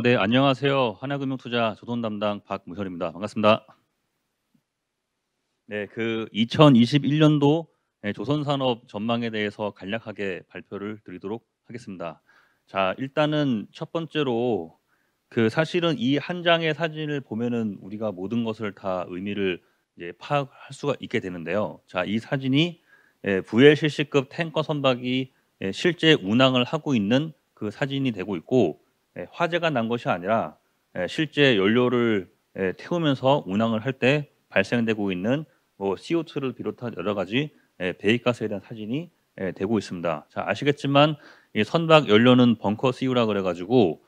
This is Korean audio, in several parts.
네, 안녕하세요. 하나금융투자 조선 담당 박무현입니다. 반갑습니다. 네, 2021년도 조선산업 전망에 대해서 간략하게 발표를 드리도록 하겠습니다. 자, 일단은 첫 번째로 사실은 이 한 장의 사진을 보면은 우리가 모든 것을 다 의미를 이제 파악할 수가 있게 되는데요. 자, 이 사진이 VLCC급 탱커 선박이 실제 운항을 하고 있는 그 사진이 되고 있고, 화재가 난 것이 아니라 실제 연료를 태우면서 운항을 할 때 발생되고 있는 뭐 CO2를 비롯한 여러 가지 배기가스에 대한 사진이 되고 있습니다. 자, 아시겠지만 이 선박 연료는 벙커 CU라 그래가지고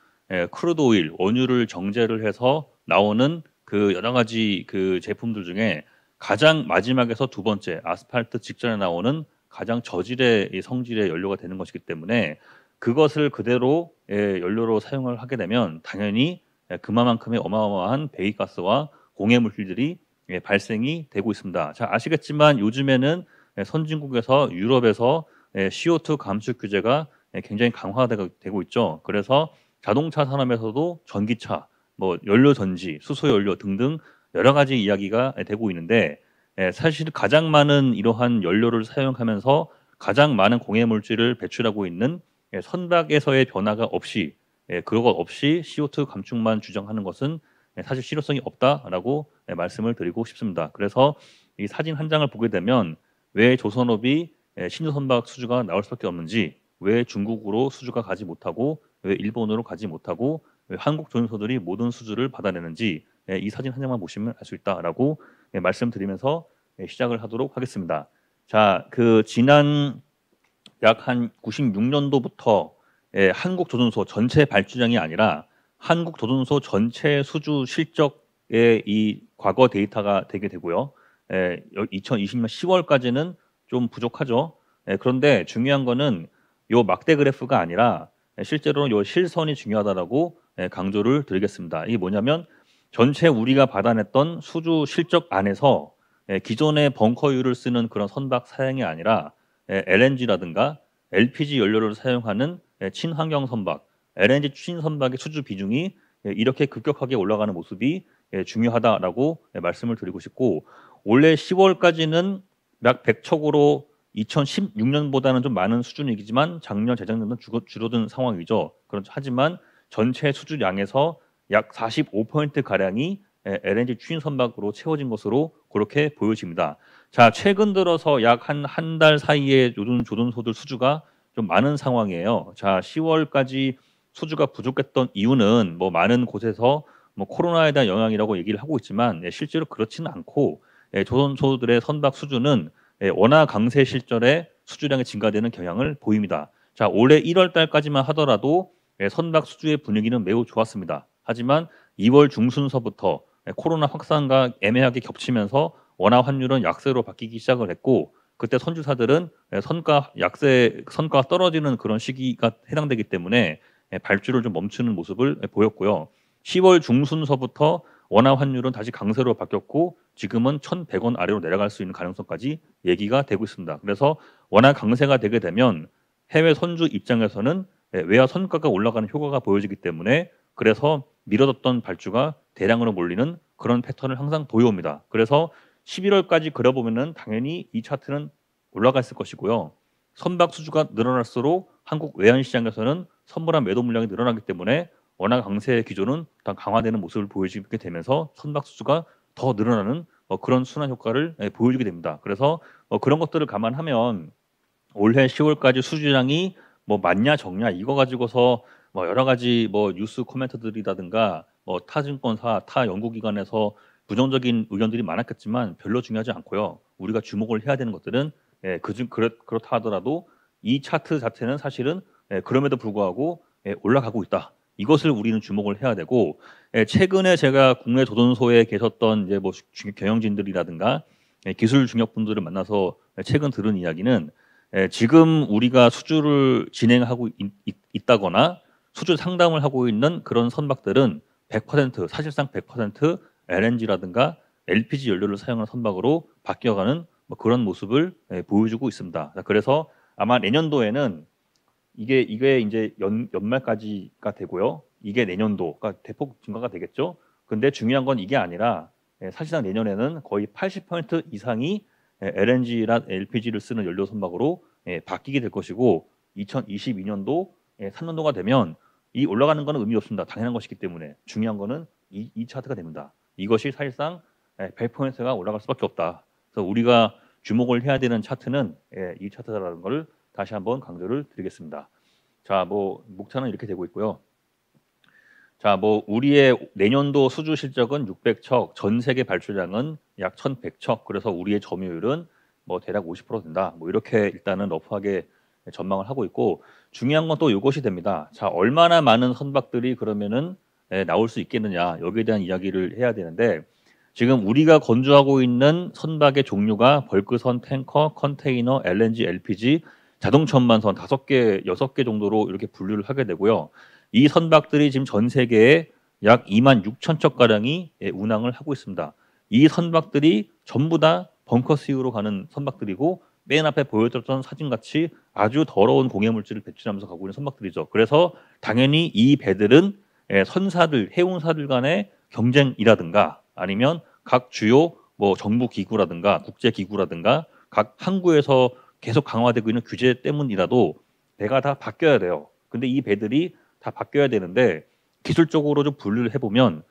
크루드 오일 원유를 정제를 해서 나오는 그 여러 가지 그 제품들 중에 가장 마지막에서 두 번째 아스팔트 직전에 나오는 가장 저질의 이 성질의 연료가 되는 것이기 때문에 그것을 그대로 연료로 사용을 하게 되면 당연히 그만큼의 어마어마한 배기가스와 공해 물질들이 발생이 되고 있습니다. 자, 아시겠지만 요즘에는 선진국에서 유럽에서 CO2 감축 규제가 굉장히 강화되고 있죠. 그래서 자동차 산업에서도 전기차, 뭐 연료 전지, 수소 연료 등등 여러 가지 이야기가 되고 있는데 사실 가장 많은 이러한 연료를 사용하면서 가장 많은 공해 물질을 배출하고 있는 선박에서의 변화가 없이 그것 없이 CO2 감축만 주장하는 것은 사실 실효성이 없다라고 말씀을 드리고 싶습니다. 그래서 이 사진 한 장을 보게 되면 왜 조선업이 신규 선박 수주가 나올 수밖에 없는지, 왜 중국으로 수주가 가지 못하고 왜 일본으로 가지 못하고 왜 한국 조선소들이 모든 수주를 받아내는지 이 사진 한 장만 보시면 알 수 있다라고 말씀드리면서 시작을 하도록 하겠습니다. 자, 지난 약 한 96년도부터 한국 조선소 전체 발주량이 아니라 한국 조선소 전체 수주 실적의 이 과거 데이터가 되게 되고요. 2020년 10월까지는 좀 부족하죠. 그런데 중요한 거는 요 막대 그래프가 아니라 실제로는 요 실선이 중요하다라고 강조를 드리겠습니다. 이게 뭐냐면 전체 우리가 받아냈던 수주 실적 안에서 기존의 벙커유를 쓰는 그런 선박 사양이 아니라 LNG라든가 LPG 연료를 사용하는 친환경 선박, LNG 추진 선박의 수주 비중이 이렇게 급격하게 올라가는 모습이 중요하다라고 말씀을 드리고 싶고, 올해 10월까지는 약 100척으로 2016년보다는 좀 많은 수준이지만 작년 재작년은 줄어든 상황이죠. 하지만 전체 수주량에서 약 45% 가량이 LNG 추진 선박으로 채워진 것으로 그렇게 보여집니다. 자, 최근 들어서 약 한 달 사이에 요즘 조선소들 수주가 좀 많은 상황이에요. 자, 10월까지 수주가 부족했던 이유는 뭐 많은 곳에서 뭐 코로나에 대한 영향이라고 얘기를 하고 있지만 실제로 그렇지는 않고 조선소들의 선박 수주는 원화 강세 실절에 수주량이 증가되는 경향을 보입니다. 자, 올해 1월 달까지만 하더라도 선박 수주의 분위기는 매우 좋았습니다. 하지만 2월 중순서부터 코로나 확산과 애매하게 겹치면서 원화 환율은 약세로 바뀌기 시작을 했고, 그때 선주사들은 선가가 떨어지는 그런 시기가 해당되기 때문에 발주를 좀 멈추는 모습을 보였고요. 10월 중순서부터 원화 환율은 다시 강세로 바뀌었고 지금은 1,100원 아래로 내려갈 수 있는 가능성까지 얘기가 되고 있습니다. 그래서 원화 강세가 되게 되면 해외 선주 입장에서는 외화 선가가 올라가는 효과가 보여지기 때문에 그래서 미뤄졌던 발주가 대량으로 몰리는 그런 패턴을 항상 보여옵니다. 그래서 11월까지 그려보면은 당연히 이 차트는 올라갔을 것이고요. 선박 수주가 늘어날수록 한국 외환 시장에서는 선물한 매도 물량이 늘어나기 때문에 원화 강세의 기조는 더 강화되는 모습을 보여주게 되면서 선박 수주가 더 늘어나는 그런 순환 효과를 보여주게 됩니다. 그래서 그런 것들을 감안하면 올해 10월까지 수주량이 뭐 맞냐 적냐 이거 가지고서 뭐 여러 가지 뭐 뉴스 코멘터들이라든가 뭐 타 증권사, 타 연구기관에서 부정적인 의견들이 많았겠지만 별로 중요하지 않고요. 우리가 주목을 해야 되는 것들은 그렇다 하더라도 이 차트 자체는 사실은 그럼에도 불구하고 올라가고 있다. 이것을 우리는 주목을 해야 되고, 최근에 제가 국내 조선소에 계셨던 이제 뭐 경영진들이라든가 기술 중역분들을 만나서 최근 들은 이야기는 지금 우리가 수주를 진행하고 있다거나 수주 상담을 하고 있는 그런 선박들은 100% 사실상 100% LNG라든가 LPG 연료를 사용하는 선박으로 바뀌어가는 뭐 그런 모습을 보여주고 있습니다. 그래서 아마 내년도에는 이게 이제 연말까지가 되고요. 이게 내년도가 대폭 증가가 되겠죠. 근데 중요한 건 이게 아니라 사실상 내년에는 거의 80% 이상이 LNG랑 LPG를 쓰는 연료 선박으로 바뀌게 될 것이고 2022년도 3년도가 되면 이 올라가는 거는 의미 없습니다. 당연한 것이기 때문에 중요한 거는 이 차트가 됩니다. 이것이 사실상 100%가 올라갈 수밖에 없다. 그래서 우리가 주목을 해야 되는 차트는 이 차트라는 것을 다시 한번 강조를 드리겠습니다. 자, 뭐 목차는 이렇게 되고 있고요. 자, 뭐 우리의 내년도 수주 실적은 600척, 전 세계 발주량은 약 1,100척. 그래서 우리의 점유율은 뭐 대략 50% 된다. 뭐 이렇게 일단은 러프하게 전망을 하고 있고 중요한 건 또 이것이 됩니다. 자, 얼마나 많은 선박들이 그러면은 나올 수 있겠느냐 여기에 대한 이야기를 해야 되는데 지금 우리가 건조하고 있는 선박의 종류가 벌크선, 탱커, 컨테이너, LNG, LPG, 자동차 운반선 5개, 6개 정도로 이렇게 분류를 하게 되고요. 이 선박들이 지금 전 세계에 약 2만 6천 척 가량이 운항을 하고 있습니다. 이 선박들이 전부 다 벙커스유로 가는 선박들이고 맨 앞에 보여드렸던 사진같이 아주 더러운 공해 물질을 배출하면서 가고 있는 선박들이죠. 그래서 당연히 이 배들은 선사들, 해운사들 간의 경쟁이라든가 아니면 각 주요 뭐 정부 기구라든가 국제 기구라든가 각 항구에서 계속 강화되고 있는 규제 때문이라도 배가 다 바뀌어야 돼요. 근데 이 배들이 다 바뀌어야 되는데 기술적으로 좀 분류를 해보면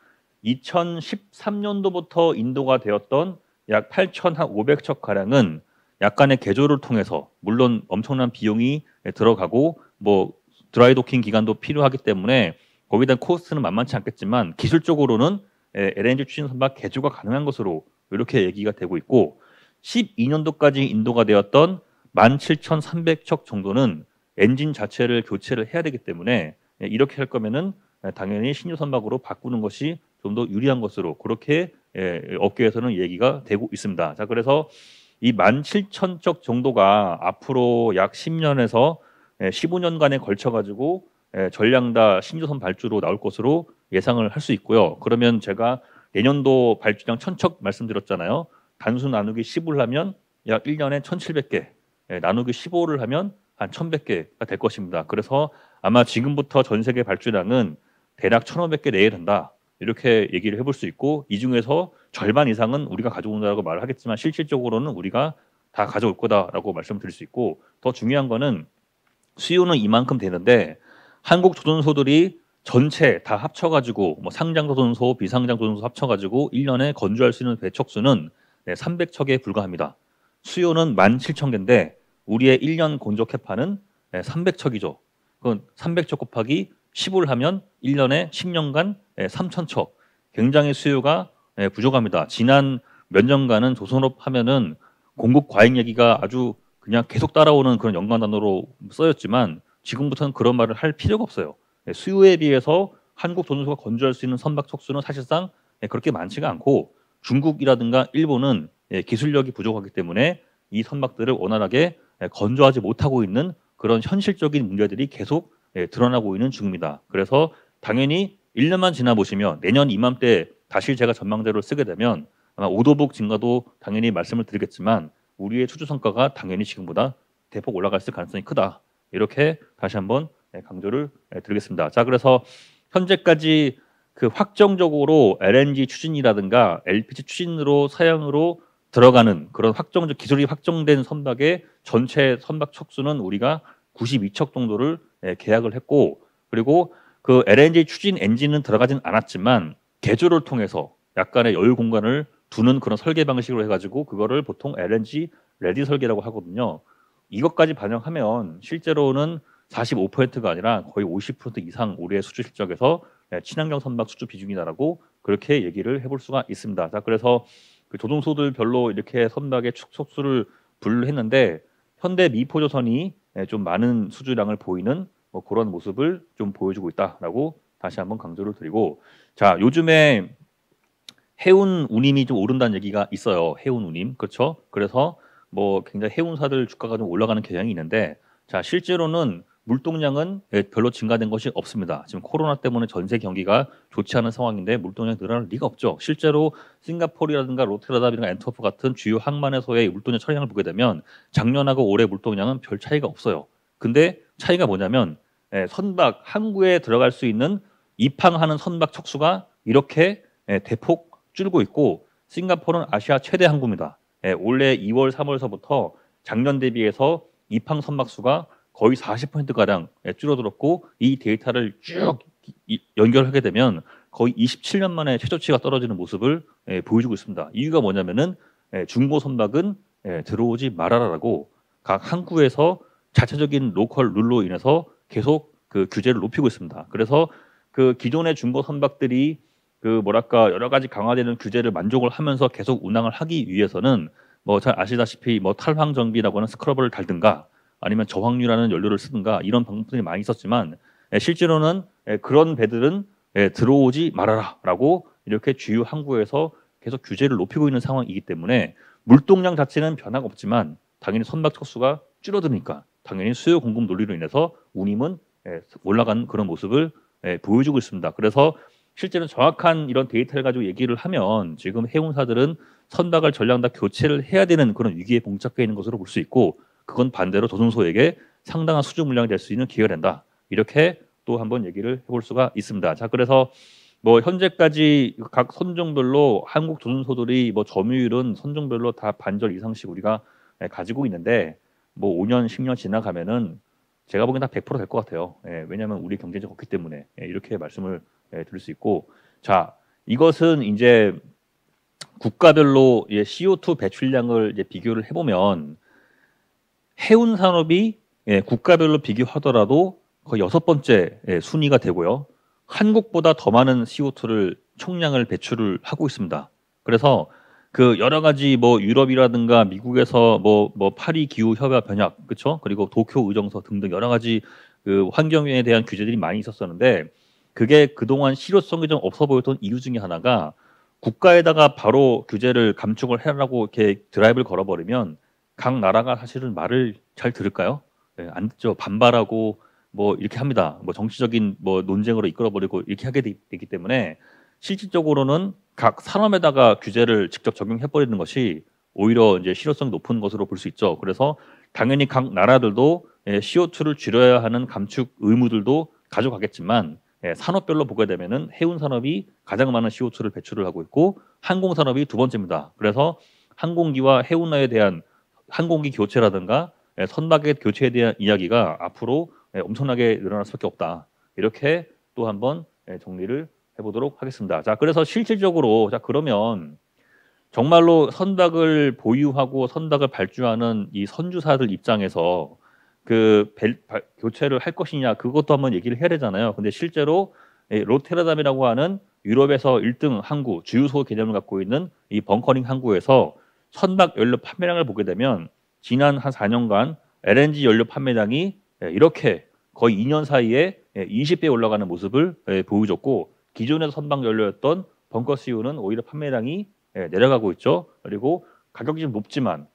2013년도부터 인도가 되었던 약 8,500척 가량은 약간의 개조를 통해서 물론 엄청난 비용이 들어가고 뭐 드라이도킹 기간도 필요하기 때문에 거기에 대한 코스트는 만만치 않겠지만 기술적으로는 LNG 추진 선박 개조가 가능한 것으로 이렇게 얘기가 되고 있고 12년도까지 인도가 되었던 17,300척 정도는 엔진 자체를 교체를 해야 되기 때문에 이렇게 할 거면은 당연히 신유 선박으로 바꾸는 것이 좀 더 유리한 것으로 그렇게 업계에서는 얘기가 되고 있습니다. 자, 그래서 이 17,000척 정도가 앞으로 약 10년에서 15년간에 걸쳐 가지고 전량 신유선 발주로 나올 것으로 예상을 할 수 있고요. 그러면 제가 내년도 발주량 1,000척 말씀드렸잖아요. 단수 나누기 10을 하면 약 1년에 1,700개, 나누기 15를 하면 한 1,100개가 될 것입니다. 그래서 아마 지금부터 전 세계 발주량은 대략 1,500개 내에 된다. 이렇게 얘기를 해볼 수 있고 이 중에서 절반 이상은 우리가 가져온다고 말을 하겠지만 실질적으로는 우리가 다 가져올 거다라고 말씀드릴 수 있고 더 중요한 거는 수요는 이만큼 되는데 한국 조선소들이 전체 다 합쳐가지고 뭐 상장 조선소, 비상장 조선소 합쳐가지고 1년에 건조할 수 있는 배척수는 300척에 불과합니다. 수요는 17,000개인데 우리의 1년 건조 캐파는 300척이죠. 그건 300척 곱하기 10을 하면 1년에 10년간 3,000척. 굉장히 수요가 부족합니다. 지난 몇 년간은 조선업 하면은 공급 과잉 얘기가 아주 그냥 계속 따라오는 그런 연관 단어로 쓰였지만 지금부터는 그런 말을 할 필요가 없어요. 수요에 비해서 한국 조선소가 건조할 수 있는 선박 척수는 사실상 그렇게 많지가 않고 중국이라든가 일본은 기술력이 부족하기 때문에 이 선박들을 원활하게 건조하지 못하고 있는 그런 현실적인 문제들이 계속 드러나고 있는 중입니다. 그래서 당연히 1년만 지나 보시면 내년 이맘때 다시 제가 전망대로 쓰게 되면 아마 오도복 증가도 당연히 말씀을 드리겠지만 우리의 추주 성과가 당연히 지금보다 대폭 올라갈 가능성이 크다. 이렇게 다시 한번 강조를 드리겠습니다. 자, 그래서 현재까지 그 확정적으로 LNG 추진이라든가 LPG 추진으로 사양으로 들어가는 그런 확정적 기술이 확정된 선박의 전체 선박 척수는 우리가 92척 정도를 계약을 했고 그리고 그 LNG 추진 엔진은 들어가진 않았지만 개조를 통해서 약간의 여유 공간을 두는 그런 설계 방식으로 해가지고 그거를 보통 LNG 레디 설계라고 하거든요. 이것까지 반영하면 실제로는 45%가 아니라 거의 50% 이상 우리의 수주 실적에서 친환경 선박 수주 비중이다라고 그렇게 얘기를 해볼 수가 있습니다. 자, 그래서 그 조선소들별로 이렇게 선박의 축소수를 분류했는데 현대 미포조선이 좀 많은 수주량을 보이는 뭐 그런 모습을 좀 보여주고 있다라고 다시 한번 강조를 드리고 자, 요즘에 해운 운임이 좀 오른다는 얘기가 있어요. 해운 운임. 그렇죠? 그래서 뭐 굉장히 해운사들 주가가 좀 올라가는 경향이 있는데 자, 실제로는 물동량은 별로 증가된 것이 없습니다. 지금 코로나 때문에 전세 경기가 좋지 않은 상황인데 물동량이 늘어날 리가 없죠. 실제로 싱가포르라든가 로테르담이나 엔트워프 같은 주요 항만에서의 물동량 처리량을 보게 되면 작년하고 올해 물동량은 별 차이가 없어요. 근데 차이가 뭐냐면 선박 항구에 들어갈 수 있는 입항하는 선박 척수가 이렇게 대폭 줄고 있고 싱가포르는 아시아 최대 항구입니다. 올해 2월, 3월서부터 작년 대비해서 입항 선박 수가 거의 40%가량 줄어들었고 이 데이터를 쭉 연결하게 되면 거의 27년 만에 최저치가 떨어지는 모습을 보여주고 있습니다. 이유가 뭐냐면은 중고 선박은 들어오지 말아라라고 각 항구에서 자체적인 로컬 룰로 인해서 계속 그 규제를 높이고 있습니다. 그래서 그 기존의 중고 선박들이 그 뭐랄까 여러 가지 강화되는 규제를 만족을 하면서 계속 운항을 하기 위해서는 뭐 잘 아시다시피 뭐 탈황 정비라고 하는 스크러버를 달든가 아니면 저항유라는 연료를 쓰든가 이런 방법들이 많이 있었지만 실제로는 그런 배들은 들어오지 말아라라고 이렇게 주요 항구에서 계속 규제를 높이고 있는 상황이기 때문에 물동량 자체는 변화가 없지만 당연히 선박 척수가 줄어드니까 당연히 수요 공급 논리로 인해서 운임은 올라가는 그런 모습을 보여주고 있습니다. 그래서 실제로 정확한 이런 데이터를 가지고 얘기를 하면 지금 해운사들은 선박을 전량 다 교체를 해야 되는 그런 위기에 봉착해 있는 것으로 볼 수 있고 그건 반대로 조선소에게 상당한 수주 물량이 될 수 있는 기회가 된다. 이렇게 또 한번 얘기를 해볼 수가 있습니다. 자, 그래서 뭐 현재까지 각 선종별로 한국 조선소들이 뭐 점유율은 선종별로 다 반절 이상씩 우리가 가지고 있는데 뭐 5년, 10년 지나가면은 제가 보기엔 다 100% 될 것 같아요. 왜냐하면 우리 경쟁력 없기 때문에 이렇게 말씀을 드릴 수 있고 자 이것은 이제 국가별로 CO2 배출량을 이제 비교를 해보면 해운 산업이 국가별로 비교하더라도 거의 6번째 순위가 되고요. 한국보다 더 많은 CO2를 총량을 배출을 하고 있습니다. 그래서 그 여러 가지 뭐 유럽이라든가 미국에서 뭐 파리 기후 협약 변약 그렇죠? 그리고 도쿄 의정서 등등 여러 가지 그 환경에 대한 규제들이 많이 있었었는데 그게 그동안 실효성이 좀 없어 보였던 이유 중에 하나가 국가에다가 바로 규제를 감축을 해라고 이렇게 드라이브를 걸어버리면 각 나라가 사실은 말을 잘 들을까요? 안 듣죠. 반발하고 뭐 이렇게 합니다. 뭐 정치적인 뭐 논쟁으로 이끌어버리고 이렇게 하게 되기 때문에 실질적으로는 각 산업에다가 규제를 직접 적용해버리는 것이 오히려 이제 실효성이 높은 것으로 볼 수 있죠. 그래서 당연히 각 나라들도 CO2를 줄여야 하는 감축 의무들도 가져가겠지만 산업별로 보게 되면은 해운 산업이 가장 많은 CO2를 배출을 하고 있고 항공 산업이 두 번째입니다. 그래서 항공기와 해운화에 대한 항공기 교체라든가 선박의 교체에 대한 이야기가 앞으로 엄청나게 늘어날 수밖에 없다. 이렇게 또 한번 정리를 해보도록 하겠습니다. 자, 그래서 실질적으로 자 그러면 정말로 선박을 보유하고 선박을 발주하는 이 선주사들 입장에서 그 교체를 할 것이냐 그것도 한번 얘기를 해야 되잖아요. 근데 실제로 로테르담이라고 하는 유럽에서 1등 항구 주유소 개념을 갖고 있는 이 벙커링 항구에서 선박 연료 판매량을 보게 되면 지난 한 4년간 LNG 연료 판매량이 이렇게 거의 2년 사이에 20배 올라가는 모습을 보여줬고 기존의 선박 연료였던 벙커CU는 오히려 판매량이 내려가고 있죠. 그리고 가격이 좀 높지만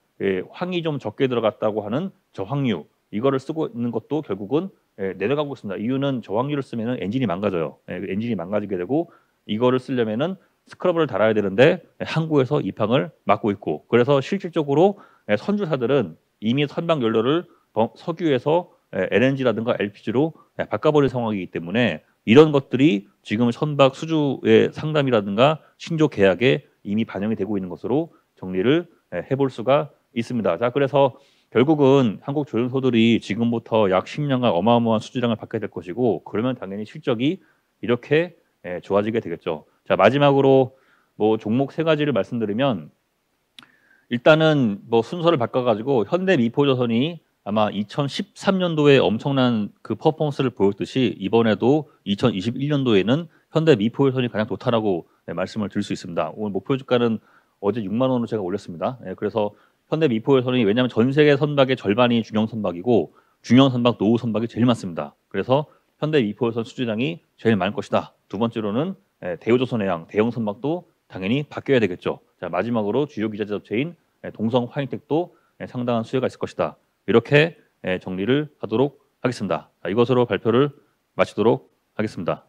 황이 좀 적게 들어갔다고 하는 저황유 이거를 쓰고 있는 것도 결국은 내려가고 있습니다. 이유는 저황유를 쓰면은 엔진이 망가져요. 엔진이 망가지게 되고 이거를 쓰려면은 스크러버를 달아야 되는데 항구에서 입항을 막고 있고 그래서 실질적으로 선주사들은 이미 선박 연료를 석유에서 LNG라든가 LPG로 바꿔버린 상황이기 때문에 이런 것들이 지금 선박 수주의 상담이라든가 신조 계약에 이미 반영이 되고 있는 것으로 정리를 해볼 수가 있습니다. 자, 그래서 결국은 한국 조선소들이 지금부터 약 10년간 어마어마한 수주량을 받게 될 것이고 그러면 당연히 실적이 이렇게 좋아지게 되겠죠. 자, 마지막으로 뭐 종목 세 가지를 말씀드리면 일단은 뭐 순서를 바꿔가지고 현대미포조선이 아마 2013년도에 엄청난 그 퍼포먼스를 보였듯이 이번에도 2021년도에는 현대미포조선이 가장 좋다라고 말씀을 드릴 수 있습니다. 오늘 목표 주가는 어제 6만 원으로 제가 올렸습니다. 그래서 현대미포조선이 왜냐하면 전 세계 선박의 절반이 중형 선박이고 중형 선박, 노후 선박이 제일 많습니다. 그래서 현대미포조선 수주량이 제일 많을 것이다. 두 번째로는 대우조선해양 대형 선박도 당연히 바뀌어야 되겠죠. 자, 마지막으로 주요 기자재 업체인 동성 화이텍도 상당한 수요가 있을 것이다. 이렇게 정리를 하도록 하겠습니다. 자, 이것으로 발표를 마치도록 하겠습니다.